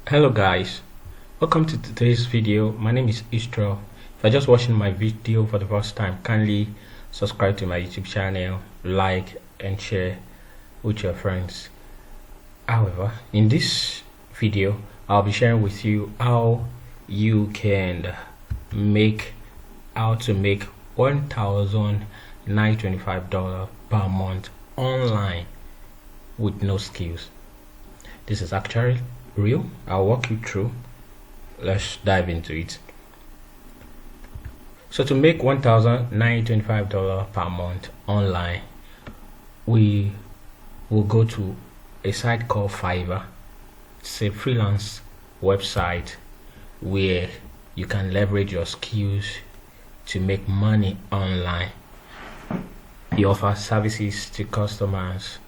Hello guys, welcome to today's video. My name is Istro. If you're just watching my video for the first time, kindly subscribe to my YouTube channel, like and share with your friends. However, in this video I'll be sharing with you how you can make $1,925 per month online with no skills. This is actually real. I'll walk you through. Let's dive into it. So to make $1,925 per month online, we will go to a site called Fiverr. It's a freelance website where you can leverage your skills to make money online. You offer services to customers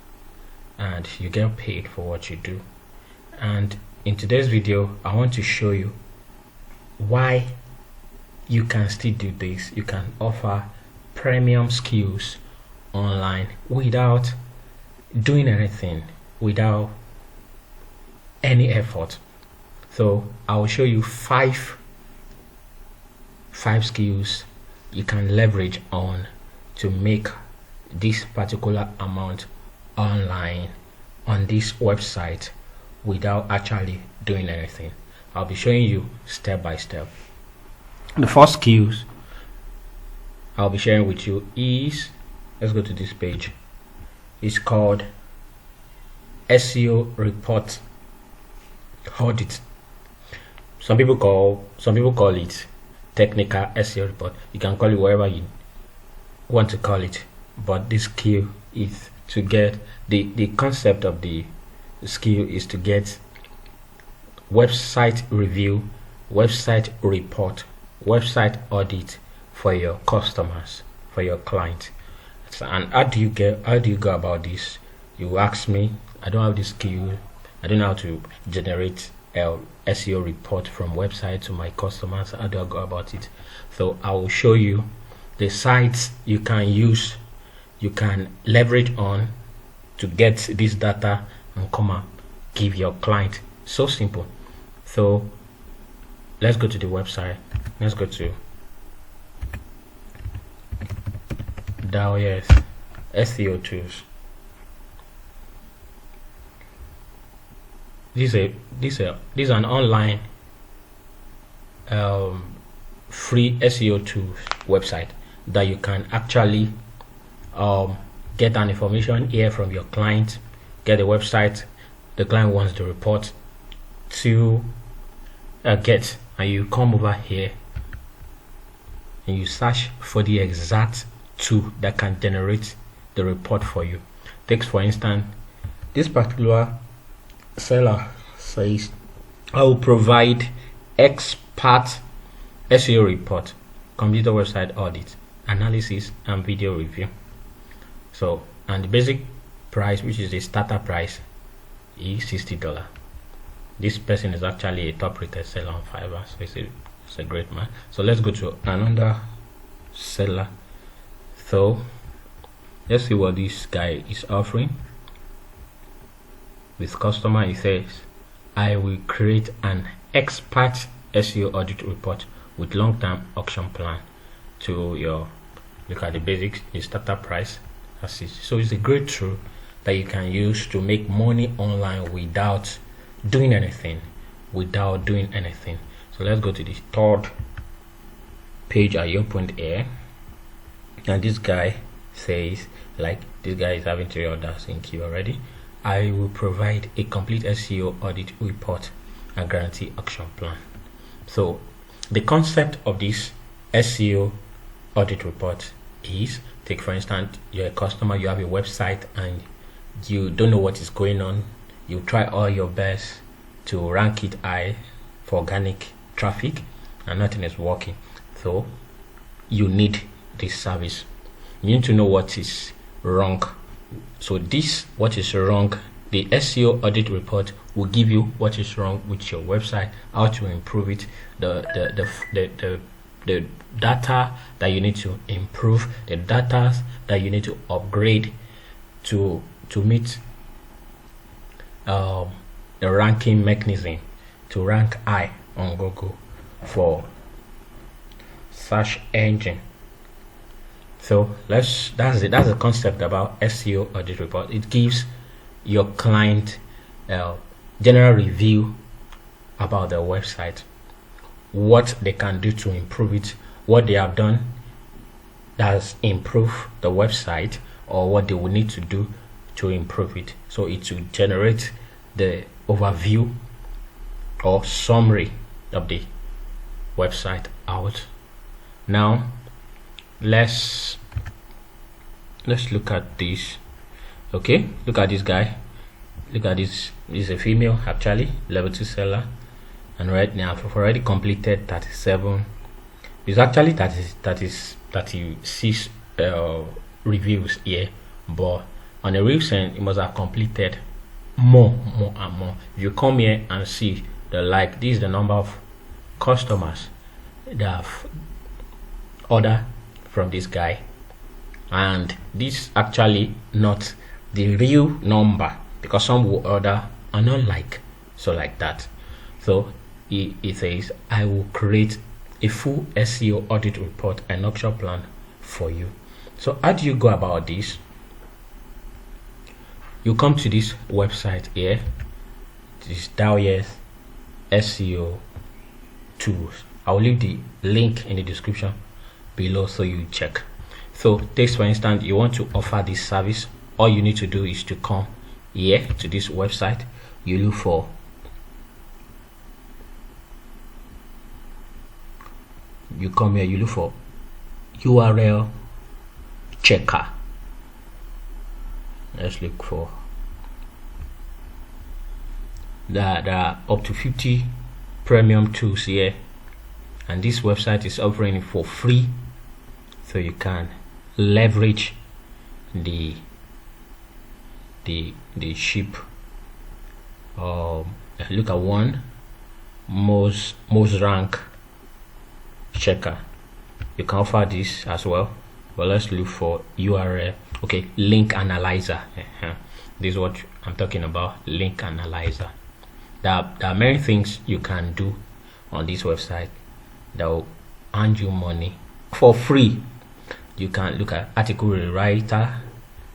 and you get paid for what you do. And in today's video I want to show you why you can still do this. You can offer premium skills online without doing anything, without any effort. So I will show you five skills you can leverage on to make this particular amount online on this website without actually doing anything. I'll be showing you step by step. The first skills I'll be sharing with you is, let's go to this page. It's called SEO report audit. Some people call it technical SEO report. You can call it whatever you want to call it, but this skill is to get the concept of the skill is to get website review, website report, website audit for your customers, for your client. And how do you go about this? You ask me, I don't have this skill, I don't know how to generate a SEO report from website to my customers. How do I go about it? So I will show you the sites you can use, you can leverage on to get this data and come and give your client. So simple. So let's go to the website. Let's go to Dawes SEO tools. This is an online free SEO tools website that you can actually get an information here from your client, get a website the client wants the report to get, and you come over here and you search for the exact tool that can generate the report for you. Takes for instance, this particular seller says, I will provide expert SEO report, computer website audit, analysis and video review. So, and the basic price, which is the starter price, is $60. This person is actually a top rated seller on Fiverr, so it's a great man. So let's go to another seller. So let's see what this guy is offering. With customer, he says, I will create an expert SEO audit report with long-term auction plan to your, look at the basics, the starter price. That's it. So it's a great tool that you can use to make money online without doing anything. So let's go to the third page I opened here, and this guy says, like, this guy is having 3 orders in queue already. I will provide a complete SEO audit report and guarantee auction plan. So the concept of this SEO audit report is, take for instance, you're a customer, you have a website and you don't know what is going on. You try all your best to rank it high for organic traffic and nothing is working. So you need this service. You need to know what is wrong. So this, what is wrong, the SEO audit report will give you what is wrong with your website, how to improve it, the data that you need to improve, the data that you need to upgrade to meet the ranking mechanism to rank high on Google for search engine. So that's it. That's the concept about SEO audit report. It gives your client general review about their website, what they can do to improve it, what they have done that's improved the website, or what they will need to do to improve it. So it will generate the overview or summary of the website out. Now let's look at this. Okay, look at this guy. Look at this. This is a female, actually, level 2 seller, and right now I've already completed 37. It's actually 36 reviews here, but on the recent it must have completed more and more. If you come here and see this is the number of customers that have ordered from this guy, and this actually not the real number, because some will order and not like that. So it says, I will create a full SEO audit report and action plan for you. So how do you go about this? You come to this website here, this Dawes SEO tools. I'll leave the link in the description below so you check. So take for instance, you want to offer this service. All you need to do is to come here to this website. You look for URL checker. Let's look for there are up to 50 premium tools here, and this website is offering it for free, so you can leverage the ship. Look at one most rank checker. You can offer this as well, but let's look for URL. Okay, link analyzer. This is what I'm talking about, link analyzer. There are many things you can do on this website that will earn you money for free. You can look at article rewriter,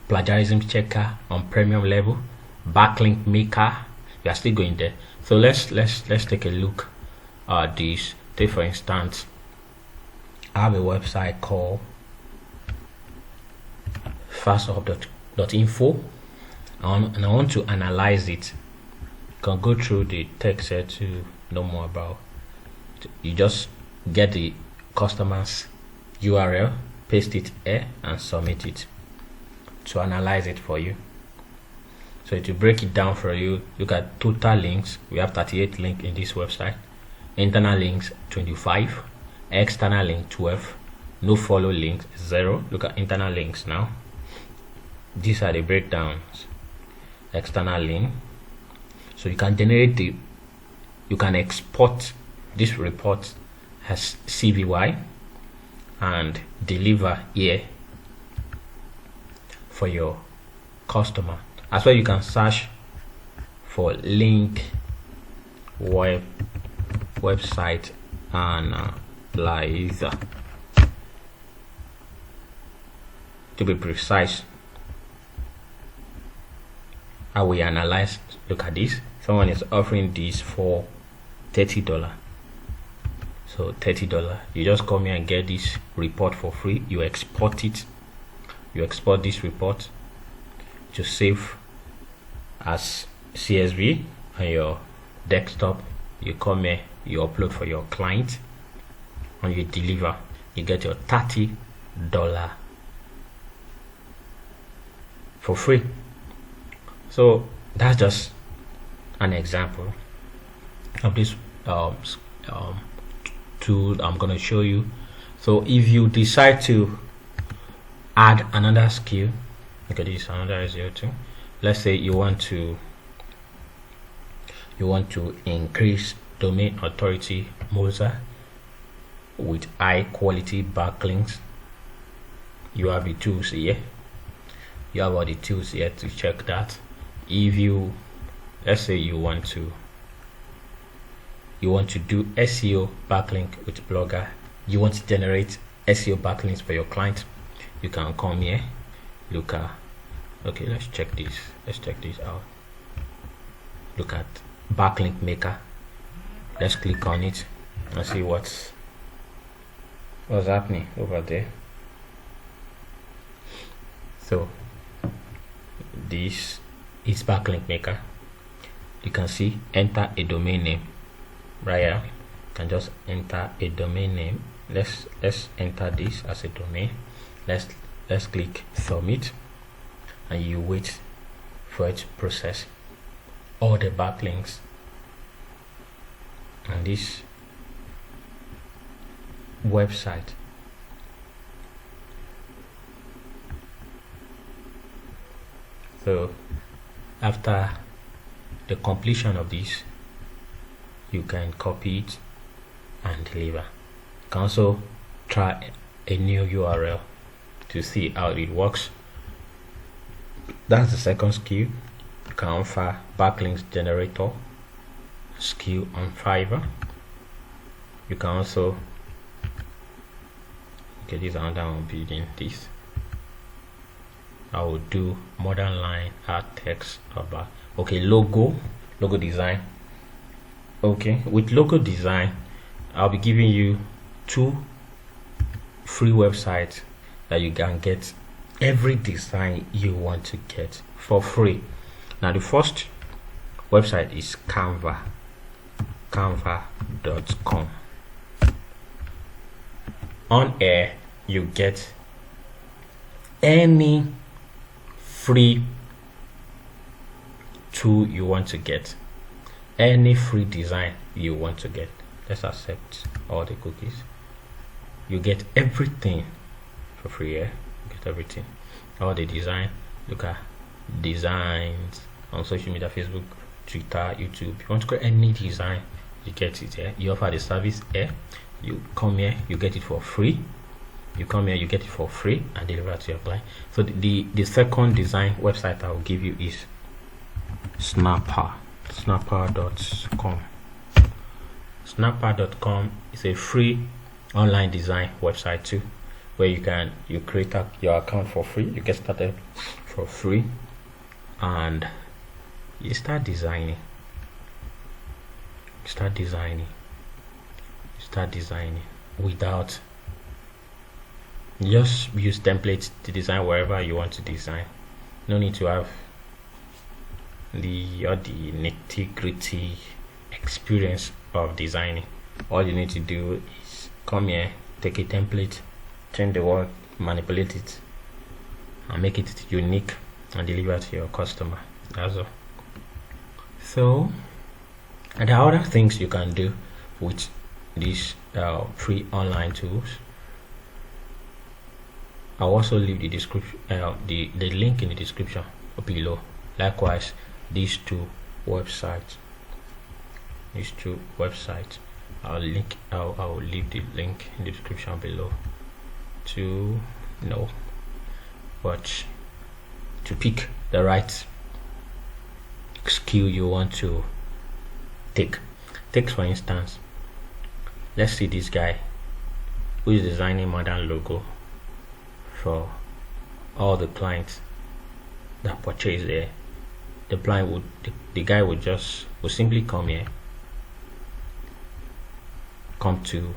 plagiarism checker on premium level, backlink maker. We are still going there. So let's take a look at this. Take for instance, I have a website called fastup.info, and I want to analyze it. You can go through the text here to know more about it. You just get the customer's URL, paste it here, and submit it to analyze it for you. So it will break it down for you. Look at total links. We have 38 links in this website. Internal links 25, external link 12, no follow links 0. Look at internal links now. These are the breakdowns. External link. So you can you can export this report as CVY and deliver here for your customer. As well, you can search for link website analyzer to be precise. How we analyze, look at this. Someone is offering this for $30. So $30, you just come here and get this report for free. You export it. You export this report to save as CSV on your desktop. You come here, you upload for your client, and you deliver. You get your $30 for free. So that's just an example of this tool I'm going to show you. So if you decide to add another skill, look at this, another SEO tool. Let's say you want to increase domain authority Moza with high quality backlinks. You have the tools here. You have all the tools here to check that. If you, let's say you want to you want to do SEO backlink with Blogger, you want to generate SEO backlinks for your client, you can come here, look at, okay, let's check this out. Look at backlink maker. Let's click on it and see what's happening over there. So this is backlink maker. You can see enter a domain name right here. You can just enter a domain name. Let's enter this as a domain. Let's click submit, and you wait for it to process all the backlinks. And this website so after the completion of this, you can copy it and deliver. You can also try a new URL to see how it works. That's the second skill. You can offer backlinks generator skill on Fiverr. You can also okay, this is another one building this. I will do modern line art text about okay, logo design. Okay, with logo design, I'll be giving you 2 free websites that you can get every design you want to get for free. Now the first website is canva.com. On air you get any free tool you want to get, any free design you want to get. Let's accept all the cookies. You get everything for free here. You get everything, all the design. Look at designs on social media, Facebook, Twitter, YouTube. If you want to create any design, you get it here. You offer the service here. You come here, you get it for free. You come here, you get it for free and deliver to your client. So the second design website I will give you is snapper.com. Snapper.com is a free online design website too, where you create your account for free. You get started for free and you start designing. Start designing without, just use templates to design wherever you want to design. No need to have the nitty-gritty experience of designing. All you need to do is come here, take a template, change the word, manipulate it and make it unique and deliver to your customer. That's all. So there are other things you can do with these free online tools. I'll also leave the description, the link in the description below. Likewise, these two websites. I'll leave the link in the description below to know what to pick the right skill you want to take. For instance, let's see this guy who is designing modern logo for all the clients that purchase there. The guy would simply come here, come to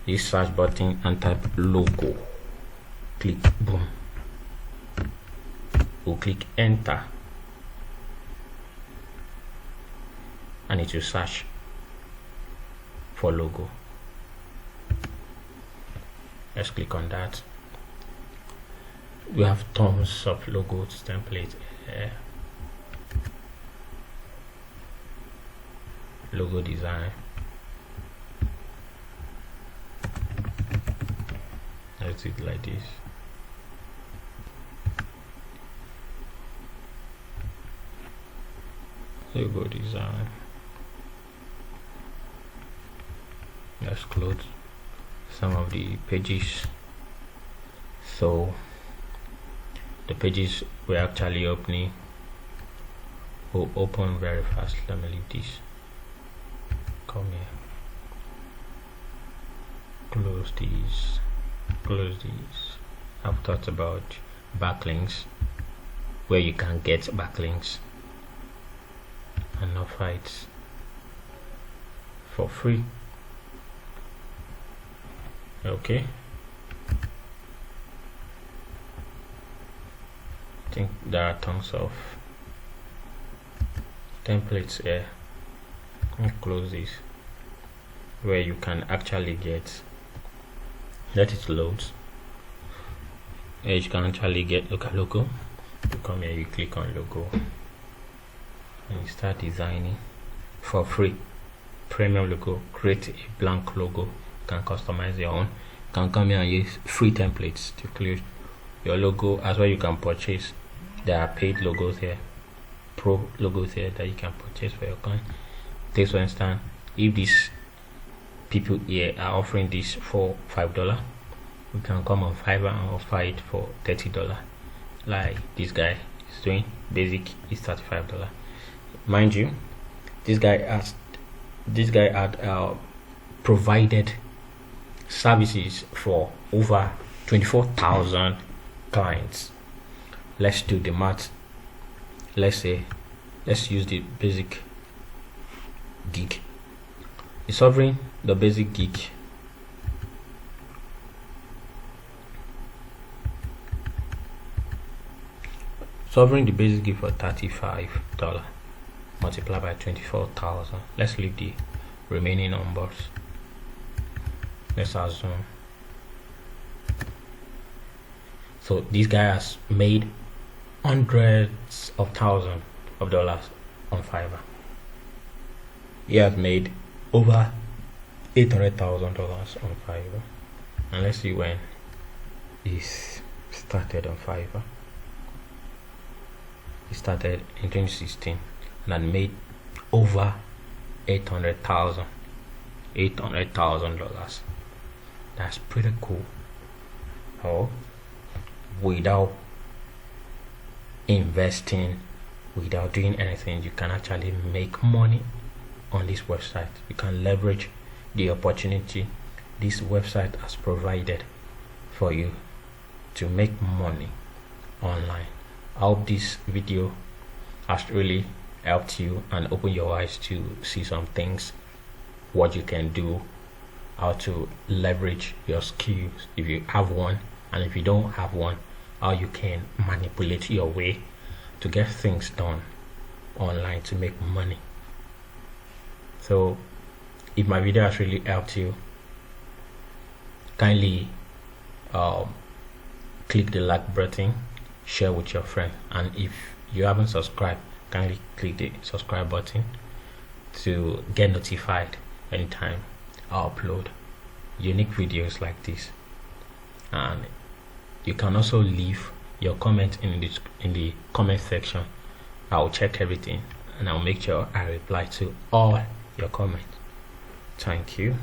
this search button and type logo, click boom, we'll click enter and it will search for logo. Let's click on that. We have tons of logos templates here. Logo design. Let's do it like this. Logo design. Let's close some of the pages. So the pages we're actually opening will open very fast. Let me leave this. come here, close these. I've talked about backlinks, where you can get backlinks and offer it for free. Okay, I think there are tons of templates here. I'll close this, where you can actually let it load. Here you can actually get logo. You come here, you click on logo, and you start designing for free. Premium logo, create a blank logo. You can customize your own. You can come here and use free templates to create your logo as well. You can purchase. There are paid logos here, pro logos here that you can purchase for your client. Take for instance, if these people here are offering this for $5, we can come on Fiverr and offer it for $30. Like this guy is doing, basic is $35. Mind you, this guy had provided services for over 24,000 clients. Let's do the math. Let's use the basic gig. It's offering the basic gig for $35 multiplied by 24,000. Let's leave the remaining numbers. Let's assume. So this guy has made hundreds of thousands of dollars on Fiverr. He has made over $800,000 on Fiverr. And let's see when he started on Fiverr. He started in 2016 and had made over $800,000. That's pretty cool. Oh, without investing, without doing anything, you can actually make money on this website. You can leverage the opportunity this website has provided for you to make money online. I hope this video has really helped you and opened your eyes to see some things, what you can do, how to leverage your skills if you have one, and if you don't have one, how you can manipulate your way to get things done online to make money. So if my video has really helped you, kindly click the like button, share with your friend, and if you haven't subscribed, kindly click the subscribe button to get notified anytime I upload unique videos like this. And you can also leave your comment in the comment section. I'll check everything and I'll make sure I reply to all your comments. Thank you.